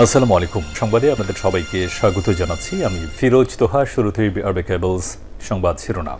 আসসালামু আলাইকুম। সংবাদে আপনাদের সবাইকে স্বাগত জানাচ্ছি। আমি ফিরোজ তোহা। শুরুতেই আরবে কেবলস সংবাদ শিরোনাম।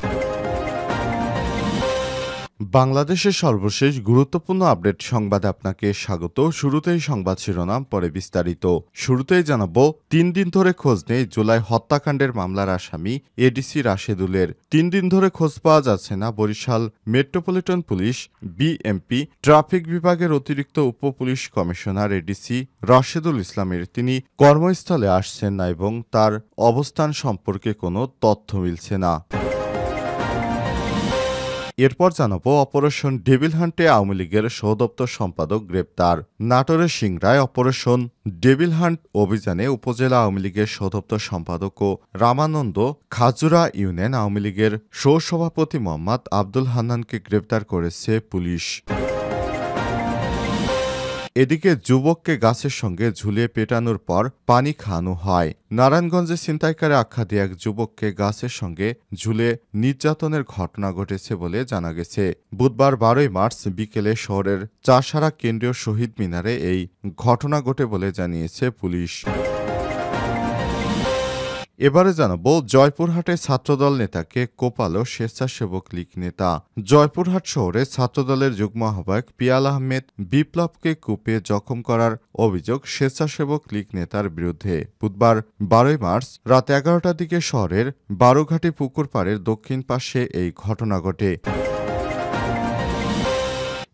বাংলাদেশের সর্বশেষ গুরুত্বপূর্ণ আপডেট সংবাদে আপনাকে স্বাগত। শুরুতেই সংবাদ শিরোনাম, পরে বিস্তারিত। শুরুতেই জানাবো, 3 দিন ধরে খোঁজ নেই জুলাই হত্যাকাণ্ডের মামলার আসামি এডিসি রাশেদুলের। 3 দিন ধরে খোঁজ পাওয়া যাচ্ছে না Barishal metropolitan police BMP traffic বিভাগের অতিরিক্ত উপ পুলিশ কমিশনার এডিসি রাশেদুল ইসলামের। তিনি কর্মস্থলে আসছেন না এবং তার অবস্থান সম্পর্কে কোনো তথ্য মিলছে না। এরপর জানাবো, অপারেশন ডেভিল হান্টে আওয়ামী লীগের সহদপ্তর সম্পাদক গ্রেপ্তার। নাটোরের সিংড়ায় অপারেশন ডেভিল হান্ট অভিযানে উপজেলা আওয়ামী লীগের সহদপ্তর সম্পাদক ও রামানন্দ খাজুরা ইউনিয়ন আওয়ামী লীগের সহসভাপতি মোহাম্মদ আব্দুল হান্নানকে গ্রেপ্তার করেছে পুলিশ। এদিকে যুবককে গাছের সঙ্গে ঝুলিয়ে পেটানোর পর পানি খাওয়ানো হয়। নারায়ণগঞ্জে ছিনতাইকারী আখ্যা দিয়ে এক যুবককে গাছের সঙ্গে ঝুলিয়ে নির্যাতনের ঘটনা ঘটেছে বলে জানা গেছে। বুধবার 12 মার্চ বিকেলে শহরের চাষারা কেন্দ্রীয় শহীদ মিনারে এই ঘটনা ঘটে বলে জানিয়েছে পুলিশ। এবারে জানাবো, জয়পুরহাটে ছাত্রদল নেতাকে কোপালো স্বেচ্ছাসেবক লীগ নেতা। জয়পুরহাট শহরে ছাত্রদলের যুগ্ম আহ্বায়ক পিয়াল আহমেদ বিপ্লবকে কুপিয়ে জখম করার অভিযোগ স্বেচ্ছাসেবক লীগ নেতার বিরুদ্ধে। বুধবার 12 মার্চ রাত 11টার দিকে শহরের বারোঘাটি পুকুর পাড়ের দক্ষিণ পাশে এই ঘটনা ঘটে।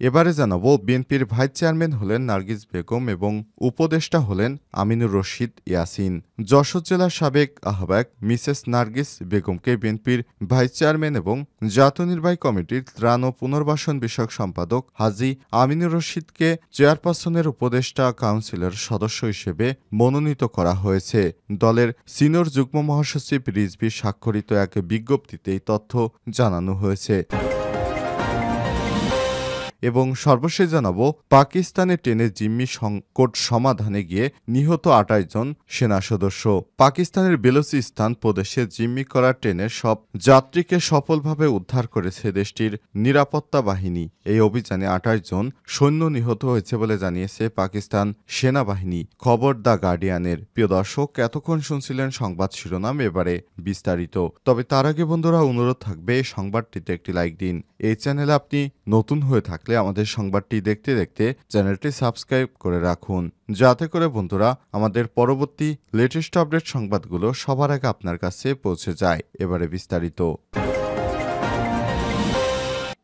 এবারে জানাবো, বিএনপির ভাইস চেয়ারম্যান হলেন নার্গিস বেগম এবং উপদেষ্টা হলেন আমিনুর রশিদ ইয়াসিন। যশোর জেলার সাবেক আহ্বায়ক মিসেস নার্গিস বেগমকে বিএনপির ভাইস চেয়ারম্যান এবং জাতীয় নির্বাহী কমিটির ত্রাণ ও পুনর্বাসন বিষয়ক সম্পাদক হাজী আমিনুর রশিদকে চেয়ারপারসনের উপদেষ্টা কাউন্সিলের সদস্য হিসেবে মনোনীত করা হয়েছে। দলের সিনিয়র যুগ্ম মহাসচিব রিজভী স্বাক্ষরিত এক বিজ্ঞপ্তিতে এই তথ্য জানানো হয়েছে। এবং সর্বশেষ জানাবো, পাকিস্তানে ট্রেনে জিম্মি সংকট সমাধানে গিয়ে নিহত 28 জন সেনা সদস্য। পাকিস্তানের বেলুচিস্তান প্রদেশে জিম্মি করা ট্রেনের সব যাত্রীকে সফলভাবে উদ্ধার করেছে দেশটির নিরাপত্তা বাহিনী। এই অভিযানে 28 জন সৈন্য নিহত হয়েছে বলে জানিয়েছে পাকিস্তান সেনাবাহিনী। খবর দ্য গার্ডিয়ানের। প্রিয় দর্শক, এতক্ষণ শুনছিলেন সংবাদ শিরোনাম, এবারে বিস্তারিত। তবে তার আগে বন্ধুরা, অনুরোধ থাকবে এই সংবাদটিতে একটি লাইক দিন। এই চ্যানেলে আপনি নতুন হয়ে থাকলে আমাদের সংবাদটি দেখতে দেখতে চ্যানেলটি সাবস্ক্রাইব করে রাখুন, যাতে করে বন্ধুরা আমাদের পরবর্তী লেটেস্ট আপডেট সংবাদগুলো সবার আগে আপনার কাছে পৌঁছে যায়। এবারে বিস্তারিত।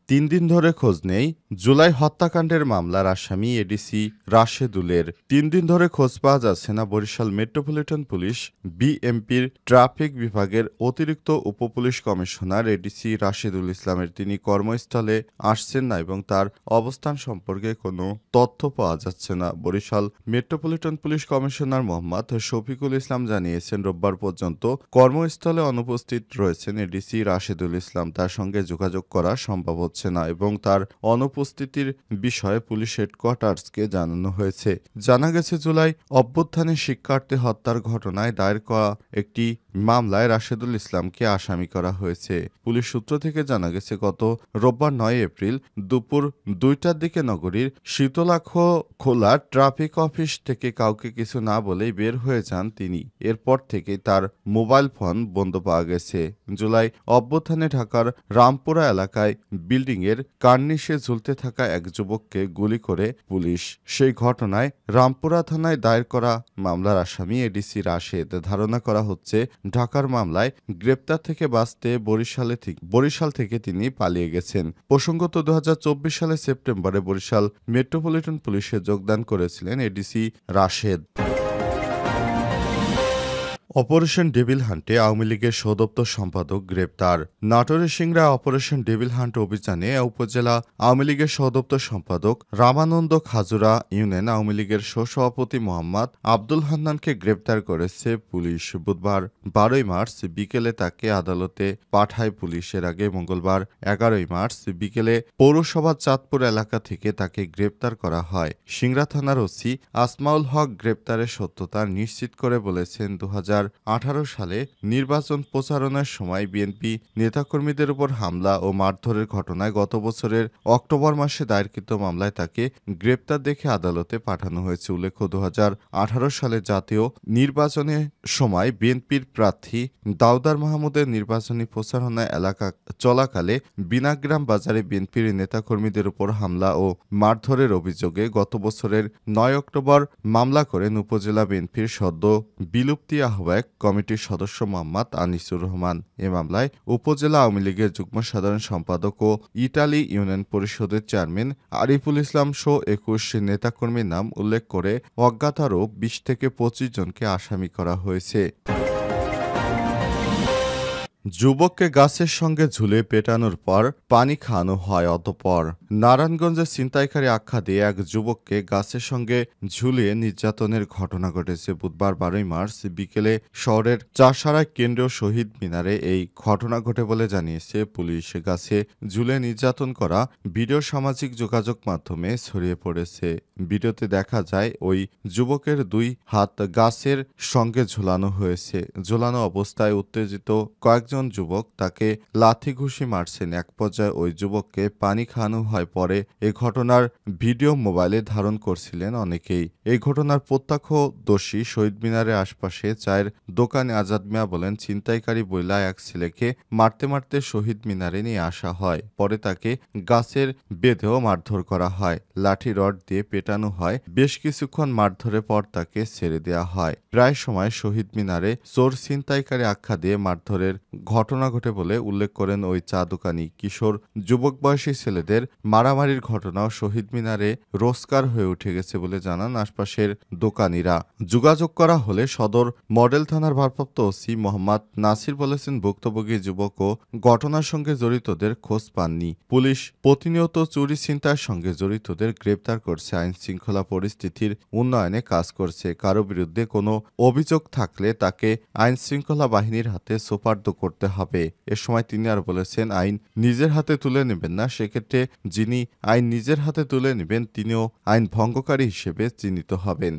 3 দিন ধরে খোঁজ নেই জুলাই হত্যাকাণ্ডের মামলার আসামি এডিসি রাশেদুলের। 3 দিন ধরে খোঁজ পাওয়া যাচ্ছে না বরিশাল মেট্রোপলিটন পুলিশ বিএমপির ট্রাফিক বিভাগের অতিরিক্ত উপপুলিশ কমিশনার এডিসি রাশেদুল ইসলামের। তিনি কর্মস্থলে আসছেন না এবং তার অবস্থান সম্পর্কে কোনো তথ্য পাওয়া যাচ্ছে না। Barishal metropolitan police commissioner Mohammad Shafiqul Islam জানিয়েছেন, রোববার পর্যন্ত কর্মস্থলে অনুপস্থিত রয়েছেন এডিসি রাশেদুল ইসলাম। তার সঙ্গে যোগাযোগ করা সম্ভব হচ্ছে না এবং তার অনুপস্থিতির বিষয়ে পুলিশ হেডকোয়ার্টার্সকে জানানো হয়েছে। জানা গেছে, জুলাই অভ্যুত্থানে শিক্ষার্থী হত্যার ঘটনায় দায়ের করা একটি মামলায় রাশেদুল ইসলামকে আসামি করা হয়েছে। পুলিশ সূত্র থেকে জানা গেছে, গত রোববার 9 এপ্রিল দুপুর 2টার দিকে নগরীর শীতলাখোলা ট্রাফিক অফিস থেকে কাউকে কিছু না বলেই বের হয়ে যান তিনি। এরপর থেকেই তার মোবাইল ফোন বন্ধ পাওয়া গেছে। জুলাই অভ্যুত্থানে ঢাকার রামপুরা এলাকায় বিল্ডিংয়ের কার্নিশে ঝুলতে থাকা এক যুবককে গুলি করে পুলিশ। সেই ঘটনায় রামপুরা থানায় দায়ের করা মামলার আসামি এডিসি রাশেদ। ধারণা করা হচ্ছে, ঢাকার মামলায় গ্রেপ্তার থেকে বাঁচতে বরিশাল থেকে তিনি পালিয়ে গেছেন। প্রসঙ্গত, 2024 সালের সেপ্টেম্বরে বরিশাল মেট্রোপলিটন পুলিশে যোগদান করেছিলেন এডিসি রাশেদ। অপারেশন ডেভিল হান্টে আওয়ামী লীগের সহদপ্তর সম্পাদক গ্রেপ্তার। নাটোরের সিংড়ায় অপারেশন ডেভিল হান্ট অভিযানে উপজেলা আওয়ামী লীগের সহদপ্তর সম্পাদক রামানন্দ খাজুরা ইউনিয়ন আওয়ামী লীগের সহসভাপতি মোহাম্মদ আব্দুল হান্নানকে গ্রেপ্তার করেছে পুলিশ। বুধবার 12 মার্চ বিকেলে তাকে আদালতে পাঠায় পুলিশ। এর আগে মঙ্গলবার 11 মার্চ বিকেলে পৌরসভা চাঁদপুর এলাকা থেকে তাকে গ্রেপ্তার করা হয়। সিংড়া থানার ওসি আসমাউল হক গ্রেপ্তারের সত্যতা নিশ্চিত করে বলেছেন, 2000 সালে নির্বাচন প্রচারণার সময় বিএনপি নেতাকর্মীদের উপর হামলা ও মারধরের ঘটনায় গত বছরের অক্টোবর মাসে দায়েরকৃত মামলায় তাকে গ্রেপ্তার দেখে আদালতে পাঠানো হয়েছে। উল্লেখ্য 2018 সালে জাতীয় নির্বাচনের সময় বিএনপির প্রার্থী দাউদার মাহমুদের নির্বাচনী প্রচারণা এলাকা চলাকালে বিনাগ্রাম বাজারে বিএনপির নেতাকর্মীদের উপর হামলা ও মারধরের অভিযোগে গত বছরের 9 অক্টোবর মামলা করেন উপজেলা বিএনপির সদ্য বিলুপ্তি আহ্বায়ক কমিটির সদস্য মোহাম্মদ আনিসুর রহমান। এ মামলায় উপজেলা আওয়ামী লীগের যুগ্ম সাধারণ সম্পাদক ও ইটালি ইউনিয়ন পরিষদের চেয়ারম্যান আরিফুল ইসলাম সহ 21 নেতাকর্মীর নাম উল্লেখ করে অজ্ঞাত আরও 20 থেকে 25 জনকে আসামি করা হয়েছে। যুবককে গাছের সঙ্গে ঝুলে পেটানোর পর পানি খাওয়ানো হয়। অতঃপর নারায়ণগঞ্জে ছিনতাইকারী আখ্যা দিয়ে এক যুবককে গাছের সঙ্গে ঝুলিয়ে নির্যাতনের ঘটনা ঘটেছে। বুধবার 12 মার্চ বিকেলে শহরের চাষাড়া কেন্দ্রীয় শহীদ মিনারে এই ঘটনা ঘটে বলে জানিয়েছে পুলিশ। গাছে ঝুলে নির্যাতন করা ভিডিও সামাজিক যোগাযোগ মাধ্যমে ছড়িয়ে পড়েছে। ভিডিওতে দেখা যায় ওই যুবকের 2 হাত গাছের সঙ্গে ঝুলানো হয়েছে। ঝুলানো অবস্থায় উত্তেজিত কয়েকজন যুবক তাকে লাথি ঘুষি মারছেন। এক পর্যায়ে ওই যুবককে পানি খাওয়ানো হয়। পরে এই ঘটনার ভিডিও মোবাইলে ধারণ করছিলেন অনেকেই। এই ঘটনার প্রত্যক্ষদর্শী শহীদ মিনারের আশপাশে চায়ের দোকানে আজাদ মিয়া বলেন, ছিনতাইকারী বইলা এক ছেলেকে মারতে মারতে শহীদ মিনারে নিয়ে আসা হয়। পরে তাকে গাছের বেঁধেও মারধর করা হয়। লাঠি রড দিয়ে পেটানো হয়। বেশ কিছুক্ষণ মারধরের পর তাকে ছেড়ে দেওয়া হয়। প্রায় সময় শহীদ মিনারে চোর ছিনতাইকারী আখ্যা দিয়ে মারধরের ঘটনা ঘটে বলে উল্লেখ করেন ওই চা দোকানি। কিশোর যুবক বয়সী ছেলেদের মারামারির ঘটনাও শহীদ মিনারে রোজকার হয়ে উঠে গেছে বলে জানান আশপাশের দোকানিরা। যোগাযোগ করা হলে সদর মডেল থানার ভারপ্রাপ্ত ওসি মোহাম্মদ নাসির বলেছেন, ভুক্তভোগী যুবক ও ঘটনার সঙ্গে জড়িতদের খোঁজ পাননি। পুলিশ প্রতিনিয়ত চুরি ছিনতাইয়ের সঙ্গে জড়িতদের গ্রেপ্তার করছে, আইন শৃঙ্খলা পরিস্থিতির উন্নয়নে কাজ করছে। কারো বিরুদ্ধে কোনো অভিযোগ থাকলে তাকে আইন শৃঙ্খলা বাহিনীর হাতে সোপর্দ করতে হবে। এ সময় তিনি আর বলেছেন, আইন নিজের হাতে তুলে নেবেন না। সেক্ষেত্রে যিনি আইন নিজের হাতে তুলে নেবেন তিনিও আইন ভঙ্গকারী হিসেবে চিহ্নিত হবেন।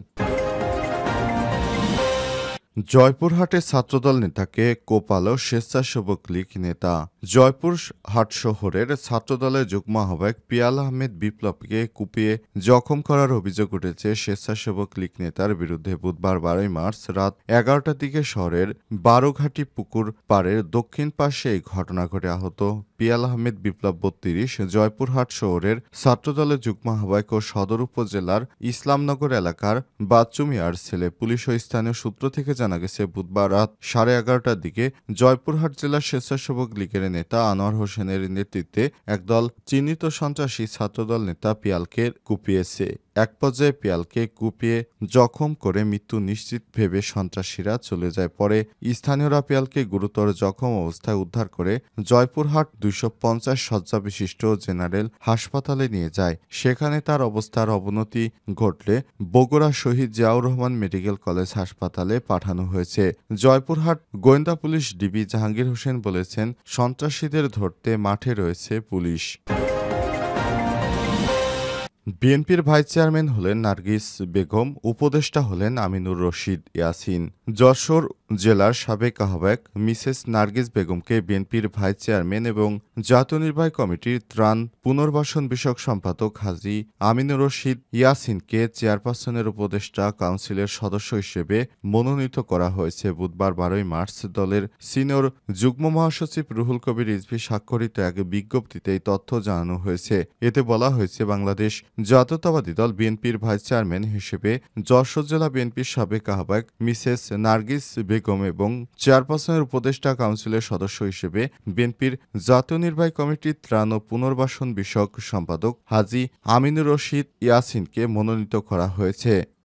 জয়পুরহাটে ছাত্রদল নেতাকে কোপালো স্বেচ্ছাসেবক লীগ নেতা। জয়পুরহাট শহরের ছাত্রদলের যুগ্ম আহ্বায়ক পিয়াল আহমেদ বিপ্লবকে কুপিয়ে জখম করার অভিযোগ উঠেছে স্বেচ্ছাসেবক লীগ নেতার বিরুদ্ধে। বুধবার 12 মার্চ রাত 11টার দিকে শহরের বারোঘাটি পুকুর পাড়ের দক্ষিণ পাশে এই ঘটনা ঘটে। আহত পিয়াল আহমেদ বিপ্লব 32 জয়পুরহাট শহরের ছাত্রদলের যুগ্ম আহ্বায়ক ও সদর উপজেলার ইসলামনগর এলাকার বাচ্চু মিয়ার ছেলে। পুলিশ ও স্থানীয় সূত্র থেকে জানা গেছে, বুধবার রাত 11:30টার দিকে জয়পুরহাট জেলা স্বেচ্ছাসেবক লীগের নেতা আনোয়ার হোসেনের নেতৃত্বে একদল চিহ্নিত সন্ত্রাসী ছাত্রদল নেতা পিয়ালকে কুপিয়েছে। এক পর্যায়ে পিয়ালকে কুপিয়ে জখম করে মৃত্যু নিশ্চিত ভেবে সন্ত্রাসীরা চলে যায়। পরে স্থানীয়রা পিয়ালকে গুরুতর জখম অবস্থায় উদ্ধার করে জয়পুরহাট 250 শয্যা বিশিষ্ট জেনারেল হাসপাতালে নিয়ে যায়। সেখানে তার অবস্থার অবনতি ঘটলে বগুড়া শহীদ জিয়াউর রহমান মেডিকেল কলেজ হাসপাতালে পাঠানো হয়েছে। জয়পুরহাট গোয়েন্দা পুলিশ ডিবি জাহাঙ্গীর হোসেন বলেছেন, সন্ত্রাসীদের ধরতে মাঠে রয়েছে পুলিশ। বিএনপির ভাইস চেয়ারম্যান হলেন নার্গিস বেগম, উপদেষ্টা হলেন আমিনুর রশিদ ইয়াসিন। যশোর জেলার সাবেক আহ্বায়ক মিসেস নার্গিস বেগমকে বিএনপির ভাইস চেয়ারম্যান এবং জাতীয় নির্বাহী কমিটির ত্রাণ পুনর্বাসন বিষয়ক সম্পাদক হাজী আমিনুর রশিদ ইয়াসিনকে চেয়ারপারসনের উপদেষ্টা কাউন্সিলের সদস্য হিসেবে মনোনীত করা হয়েছে। বুধবার 12 মার্চ দলের সিনিয়র যুগ্ম মহাসচিব রুহুল কবির রিজভী স্বাক্ষরিত এক বিজ্ঞপ্তিতে এই তথ্য জানানো হয়েছে। এতে বলা হয়েছে, বাংলাদেশ জাতীয়তাবাদী দল বিএনপির ভাইস চেয়ারম্যান হিসেবে যশোর জেলা বিএনপির সাবেক আহ্বায়ক মিসেস নার্গিস বেগম এবং চেয়ারপারসনের উপদেষ্টা কাউন্সিলের সদস্য হিসেবে বিএনপির জাতীয় নির্বাহী কমিটির ত্রাণ ও পুনর্বাসন বিষয়ক সম্পাদক হাজী আমিনুর রশিদ ইয়াসিনকে মনোনীত করা হয়েছে।